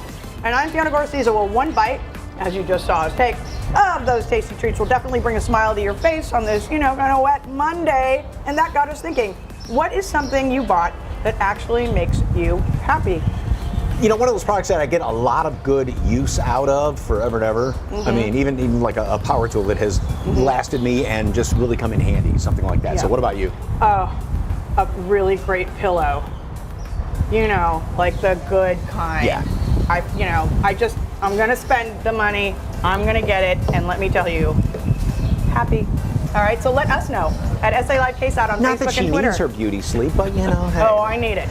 And I'm Fiona Garcia. Well, one bite, as you just saw us take, of those tasty treats will definitely bring a smile to your face on this, kind of wet Monday. And that got us thinking, what is something you bought that actually makes you happy? One of those products that I get a lot of good use out of forever and ever. I mean, even like a power tool that has lasted me and just really come in handy, something like that. Yeah. So what about you? Oh, a really great pillow. Like the good kind. Yeah. I'm gonna spend the money, I'm gonna get it, and let me tell you, happy. All right, so let us know at SA Live KSAT on Not Facebook that she and Twitter. needs her beauty sleep, but hey. Oh, I need it.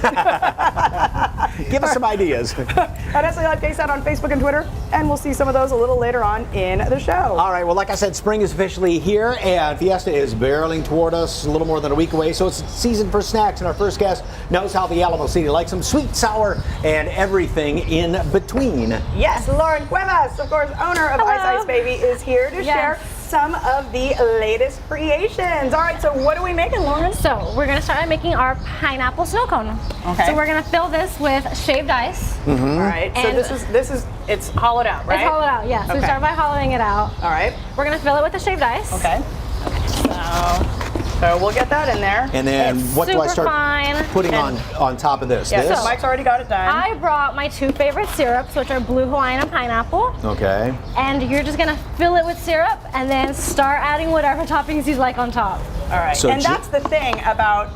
Give us some ideas. At SA Live KSAT on Facebook and Twitter, and we'll see some of those a little later on in the show. All right, well, like I said, spring is officially here, and Fiesta is barreling toward us a little more than a week away, so it's season for snacks, and our first guest knows how the Alamo City likes them, sweet, sour, and everything in between. Yes, Lauren Cuevas, of course, owner of Ice Ice Baby, is here to share some of the latest creations. All right, so what are we making, Lauren? So we're gonna start making our pineapple snow cone. Okay. So we're gonna fill this with shaved ice. All right, so this is it's hollowed out, right? It's hollowed out, yeah. So we start by hollowing it out. All right. We're gonna fill it with the shaved ice. Okay. So So we'll get that in there. And then It's what do I super start fine. putting on top of this? Yeah, This? so Mike's already got it done. I brought my 2 favorite syrups, which are blue Hawaiian and pineapple. Okay. And you're just gonna fill it with syrup and then start adding whatever toppings you'd like on top. All right. So and that's the thing about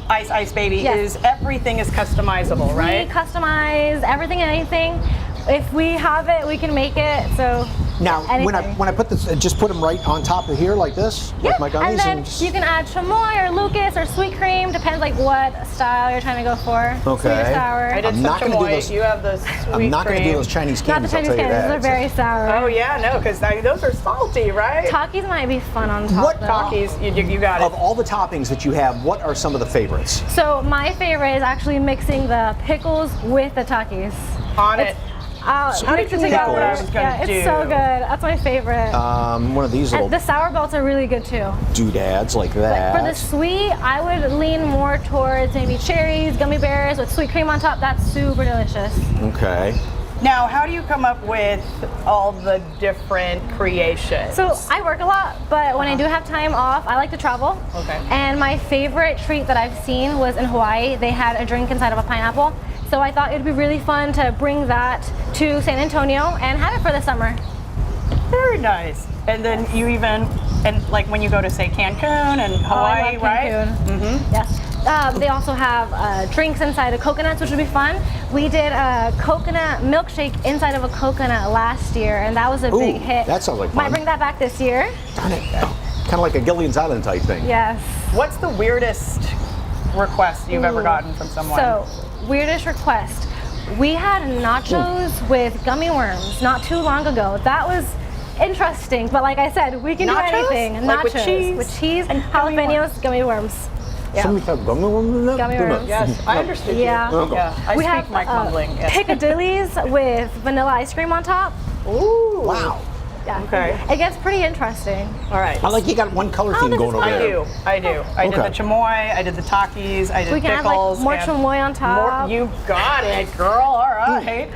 Ice Baby is everything is customizable, right? We customize everything and anything. If we have it, we can make it. So Now, anything. when I put this, just put them right on top of here like this, Yeah, like my gummies, and then just- you can add chamoy or Lucas or sweet cream, depends like what style you're trying to go for. Okay. Sweet or sour. I did I'm some not gonna do chamoy. those- You have the sweet I'm not going to do cream. those Chinese Not candies. the Chinese I'll tell you candies, that. they're very sour. Oh yeah, no, because those are salty, right? Takis might be fun on top. What though. Takis, you got it. Of all the toppings that you have, what are some of the favorites? So my favorite is actually mixing the pickles with the Takis. On it. How did you know what I was gonna It's do? so good. That's my favorite. One of these little And the sour belts are really good too. doodads like that. But for the sweet, I would lean more towards maybe cherries, gummy bears with sweet cream on top. That's super delicious. Okay. Now, how do you come up with all the different creations? So I work a lot, but when I do have time off, I like to travel. Okay. And my favorite treat that I've seen was in Hawaii. They had a drink inside of a pineapple. So I thought it'd be really fun to bring that to San Antonio and have it for the summer. Very nice. And then you even, and like when you go to say Cancun and Hawaii, I love right? Cancun. Yes. They also have drinks inside of coconuts, which would be fun. We did a coconut milkshake inside of a coconut last year, and that was a big hit. that sounds like fun. Might bring that back this year. Darn it. Kind of like a Gilligan's Island type thing. Yes. What's the weirdest request you've ever gotten from someone? So, weirdest request. We had nachos with gummy worms not too long ago. That was interesting, but like I said, we can Nachos? do anything. Like nachos with cheese and jalapenos, gummy worms. Yeah. Somebody have gummy worms in that? Gummy Too much. worms. Yes, I understood you. Yeah. Okay. Yeah, I We speak have Mike mumbling. Yes. Piccadilly's with vanilla ice cream on top. Ooh. Wow. Yeah. Okay. It gets pretty interesting. All right. I like you got one color theme this going is over I there. do. I did Okay. the chamoy, I did the Takis, I did We can add pickles. like more and chamoy on top. You got it, girl. All right.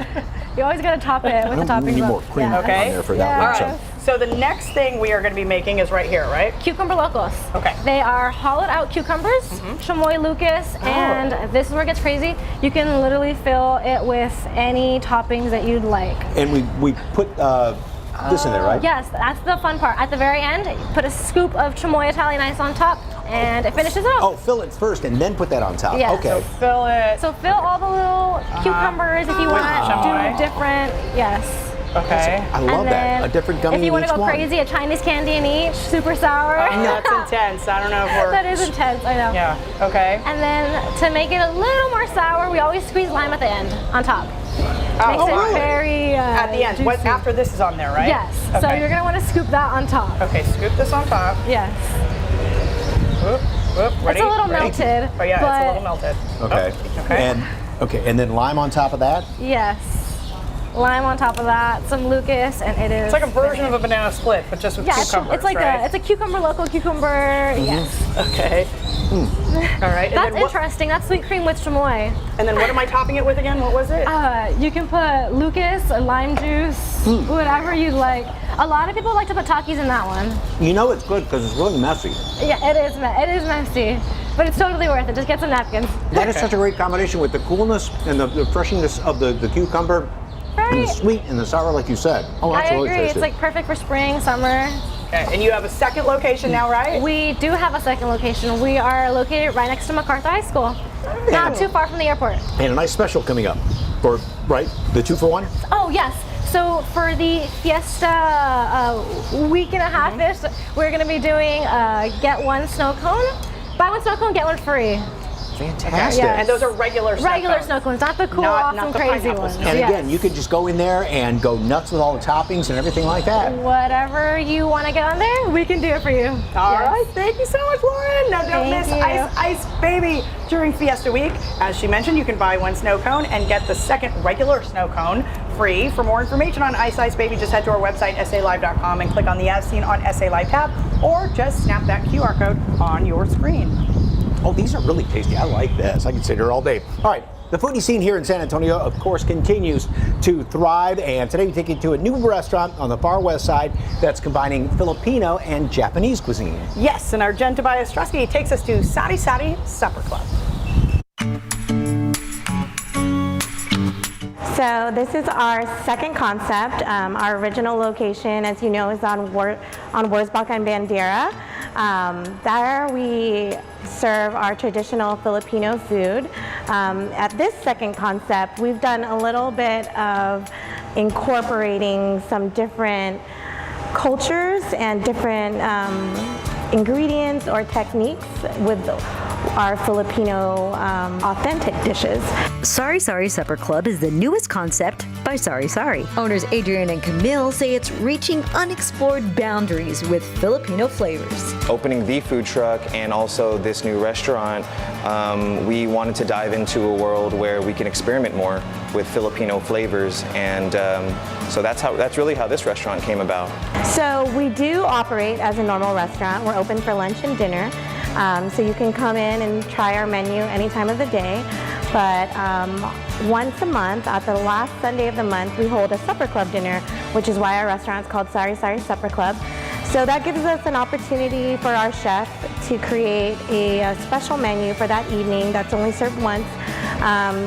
You always gotta top it with the I toppings. need up. more cream Yeah. Okay. on there for that All one. right. So the next thing we are going to be making is right here, right? Cucumber locos. Okay. They are hollowed out cucumbers, chamoy Lucas, and this is where it gets crazy. You can literally fill it with any toppings that you'd like. And we put this in there, right? Yes, that's the fun part. At the very end, put a scoop of chamoy Italian ice on top, and it finishes it off. Oh, fill it first and then put that on top. Yeah. Okay. Fill it. So fill all the little cucumbers if you want. chamoy. Do different, yes. Okay. I love And that. then A different gummy if you in want each to go one. crazy, a Chinese candy in each, super sour. That's intense. I don't know if we're. That is intense, I know. Yeah. Okay. And then to make it a little more sour, we always squeeze lime at the end on top. Makes it really? very At the end. What, juicy. after this is on there, right? Yes. So Okay. you're gonna want to scoop that on top. Okay. Scoop this on top. Yes. Whoop, whoop, ready? It's a little Ready? melted. Oh yeah, it's a but little melted. Okay. Oh, okay. And then lime on top of that. Yes. Lime on top of that, some Lucas, and it is. It's like a version of a banana split, but just with yeah, cucumbers, it's like right? it's a cucumber local cucumber. Yes. Okay. All right. And That's then interesting. That's sweet cream with chamoy. And then what am I topping it with again? What was it? You can put Lucas, lime juice, whatever you like. A lot of people like to put Takis in that one. You know it's good because it's really messy. Yeah, it is. It is messy, but it's totally worth it. Just get some napkins. That is such a great combination with the coolness and the freshness of the cucumber. And the sweet and the sour, like you said. Oh, that's I really agree. tasty. It's like perfect for spring, summer. Okay. And you have a second location now, right? We do have a second location. We are located right next to MacArthur High School, not too far from the airport. And a nice special coming up. For right, the 2-for-1. Oh yes. So for the Fiesta week and a half-ish, we're going to be doing get one snow cone. Buy one snow cone, get one free. Fantastic. Yeah. And those are regular snow cones, not the cool, Not awesome, the crazy pineapple ones. snow. And Yes. again, you could just go in there and go nuts with all the toppings and everything like that. Whatever you want to get on there, we can do it for you. All right, thank you so much, Lauren. Now don't Thank miss you. Ice Baby during Fiesta Week. As she mentioned, you can buy one snow cone and get the second regular snow cone free. For more information on Ice Baby, just head to our website, salive.com, and click on the As Seen on SA Live tab, or just snap that QR code on your screen. Oh, these are really tasty. I like this. I can sit here all day. All right, The foodie scene here in San Antonio, of course, continues to thrive, and today we take you to a new restaurant on the far west side that's combining Filipino and Japanese cuisine. Yes, and our Jen Tobias Strusky takes us to Sari Sari Supper Club. So this is our second concept. Our original location, as you know, is on Wurzbach and Bandera. There we serve our traditional Filipino food. At this second concept, we've done a little bit of incorporating some different cultures and different ingredients or techniques with our Filipino authentic dishes. Sari Sari Supper Club is the newest concept by Sari Sari. Owners Adrian and Camille say it's reaching unexplored boundaries with Filipino flavors. Opening the food truck and also this new restaurant, we wanted to dive into a world where we can experiment more with Filipino flavors, and so that's really how this restaurant came about. So we do operate as a normal restaurant. We're open for lunch and dinner. So you can come in and try our menu any time of the day. But once a month, at the last Sunday of the month, we hold a supper club dinner, which is why our restaurant is called Sari Sari Supper Club. So that gives us an opportunity for our chef to create a special menu for that evening that's only served once,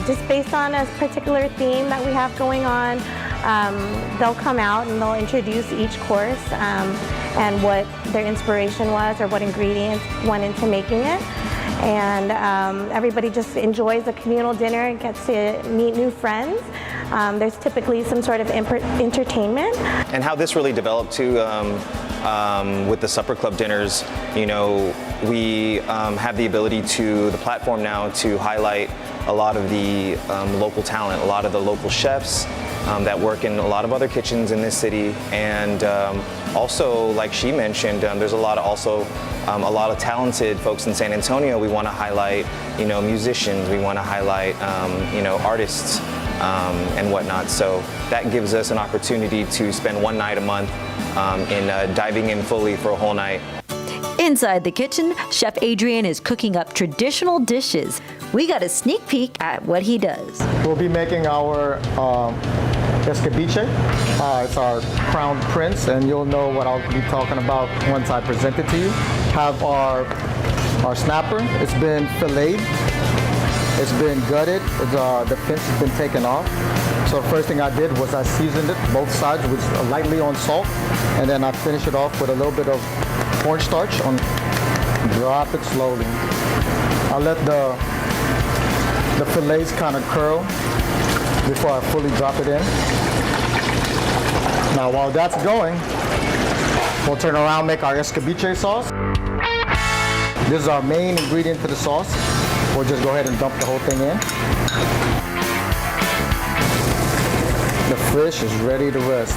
just based on a particular theme that we have going on. They'll come out and they'll introduce each course and what their inspiration was or what ingredients went into making it. And everybody just enjoys a communal dinner and gets to meet new friends. There's typically some sort of entertainment. And how this really developed too, with the supper club dinners, you know, we have the ability the platform now to highlight a lot of the local talent, a lot of the local chefs that work in a lot of other kitchens in this city, and also, like she mentioned, there's a lot of talented folks in San Antonio. We want to highlight, you know, musicians. We want to highlight, you know, artists and whatnot. So that gives us an opportunity to spend one night a month in diving in fully for a whole night. Inside the kitchen, Chef Adrian is cooking up traditional dishes. We got a sneak peek at what he does. We'll be making our escabeche. It's our crown prince, and you'll know what I'll be talking about once I present it to you. Have our snapper. It's been filleted. It's been gutted. The fins has been taken off. So the first thing I did was I seasoned it both sides with lightly on salt, and then I finish it off with a little bit of cornstarch. Drop it slowly. I'll let the fillets kind of curl before I fully drop it in. Now while that's going, we'll turn around and make our escabeche sauce. This is our main ingredient to the sauce. We'll just go ahead and dump the whole thing in. The fish is ready to rest.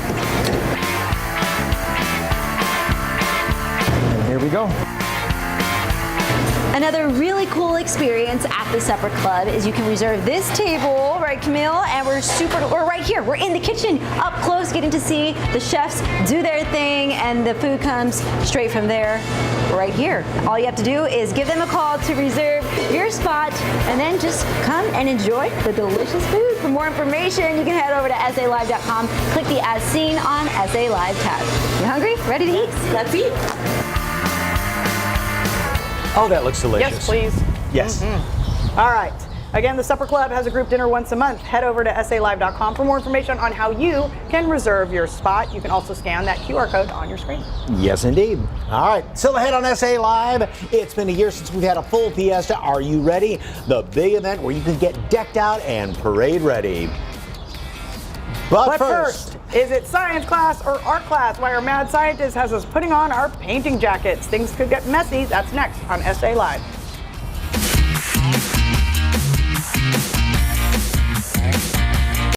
And here we go. Another really cool experience at the Supper Club is you can reserve this table, right, Camille? And we're right here. We're in the kitchen, up close, getting to see the chefs do their thing, and the food comes straight from there, right here. All you have to do is give them a call to reserve your spot, and then just come and enjoy the delicious food. For more information, you can head over to SALive.com, click the As Seen on SA Live tab. You hungry? Ready to eat? Let's eat. Oh, that looks delicious. Yes, please. Yes. Mm-hmm. All right. Again, the Supper Club has a group dinner once a month. Head over to SALive.com for more information on how you can reserve your spot. You can also scan that QR code on your screen. Yes, indeed. All right, still ahead on SA Live. It's been a year since we've had a full fiesta. Are you ready? The big event where you can get decked out and parade ready. But first, is it science class or art class? Why our mad scientist has us putting on our painting jackets. Things could get messy. That's next on SA Live.